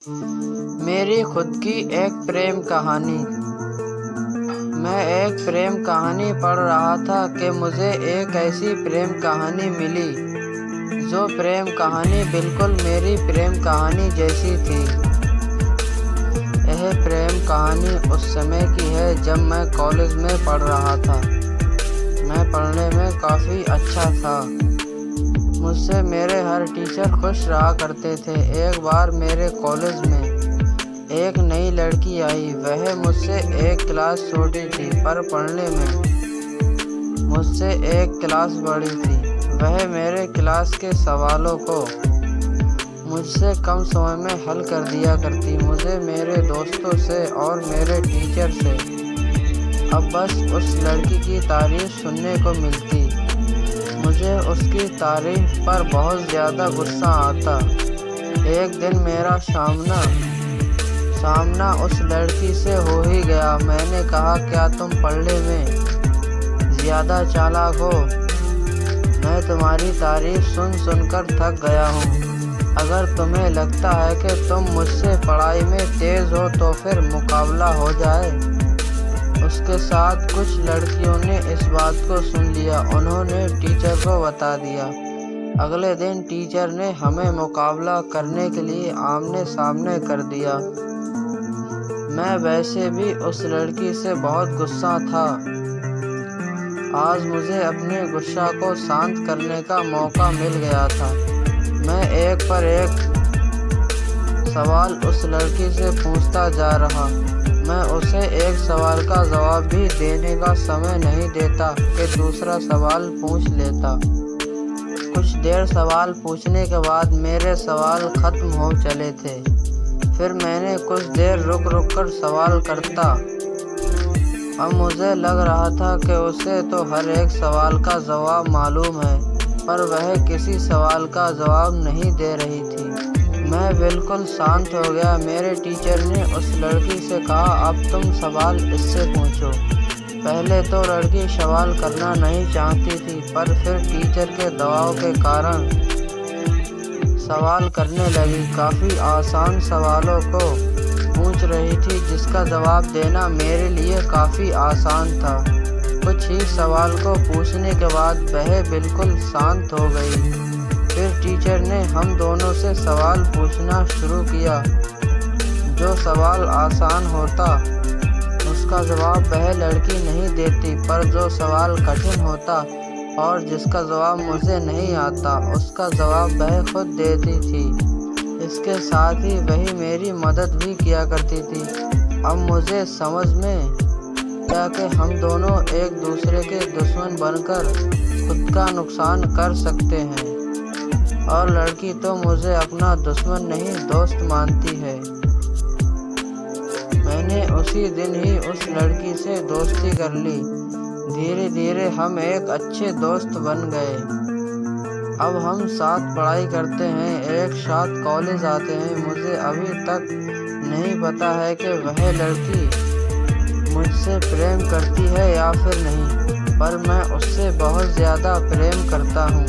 मेरी खुद की एक प्रेम कहानी। मैं एक प्रेम कहानी पढ़ रहा था कि मुझे एक ऐसी प्रेम कहानी मिली जो प्रेम कहानी बिल्कुल मेरी प्रेम कहानी जैसी थी। यह प्रेम कहानी उस समय की है जब मैं कॉलेज में पढ़ रहा था। मैं पढ़ने में काफ़ी अच्छा था। मुझसे मेरे हर टीचर खुश रहा करते थे। एक बार मेरे कॉलेज में एक नई लड़की आई। वह मुझसे एक क्लास छोटी थी पर पढ़ने में मुझसे एक क्लास बड़ी थी। वह मेरे क्लास के सवालों को मुझसे कम समय में हल कर दिया करती। मुझे मेरे दोस्तों से और मेरे टीचर से अब बस उस लड़की की तारीफ सुनने को मिलती। मुझे उसकी तारीफ पर बहुत ज़्यादा गुस्सा आता। एक दिन मेरा सामना उस लड़की से हो ही गया। मैंने कहा, क्या तुम पढ़ने में ज़्यादा चालाक हो? मैं तुम्हारी तारीफ सुनकर थक गया हूँ। अगर तुम्हें लगता है कि तुम मुझसे पढ़ाई में तेज़ हो तो फिर मुकाबला हो जाए। उसके साथ कुछ लड़कियों ने इस बात को सुन लिया। उन्होंने टीचर को बता दिया। अगले दिन टीचर ने हमें मुकाबला करने के लिए आमने सामने कर दिया। मैं वैसे भी उस लड़की से बहुत गुस्सा था। आज मुझे अपने गुस्सा को शांत करने का मौका मिल गया था। मैं एक पर एक सवाल उस लड़की से पूछता जा रहा। मैं उसे एक सवाल का जवाब भी देने का समय नहीं देता कि दूसरा सवाल पूछ लेता। कुछ देर सवाल पूछने के बाद मेरे सवाल खत्म हो चले थे। फिर मैंने कुछ देर रुक कर सवाल करता। अब मुझे लग रहा था कि उसे तो हर एक सवाल का जवाब मालूम है, पर वह किसी सवाल का जवाब नहीं दे रही थी। मैं बिल्कुल शांत हो गया। मेरे टीचर ने उस लड़की से कहा, अब तुम सवाल इससे पूछो। पहले तो लड़की सवाल करना नहीं चाहती थी, पर फिर टीचर के दबाव के कारण सवाल करने लगी। काफ़ी आसान सवालों को पूछ रही थी जिसका जवाब देना मेरे लिए काफ़ी आसान था। कुछ ही सवाल को पूछने के बाद वह बिल्कुल शांत हो गई। फिर टीचर ने हम दोनों से सवाल पूछना शुरू किया। जो सवाल आसान होता उसका जवाब वह लड़की नहीं देती, पर जो सवाल कठिन होता और जिसका जवाब मुझे नहीं आता उसका जवाब वह खुद देती थी। इसके साथ ही वही मेरी मदद भी किया करती थी। अब मुझे समझ में आया कि हम दोनों एक दूसरे के दुश्मन बनकर खुद का नुकसान कर सकते हैं, और लड़की तो मुझे अपना दुश्मन नहीं दोस्त मानती है। मैंने उसी दिन ही उस लड़की से दोस्ती कर ली। धीरे धीरे हम एक अच्छे दोस्त बन गए। अब हम साथ पढ़ाई करते हैं, एक साथ कॉलेज आते हैं। मुझे अभी तक नहीं पता है कि वह लड़की मुझसे प्रेम करती है या फिर नहीं, पर मैं उससे बहुत ज़्यादा प्रेम करता हूँ।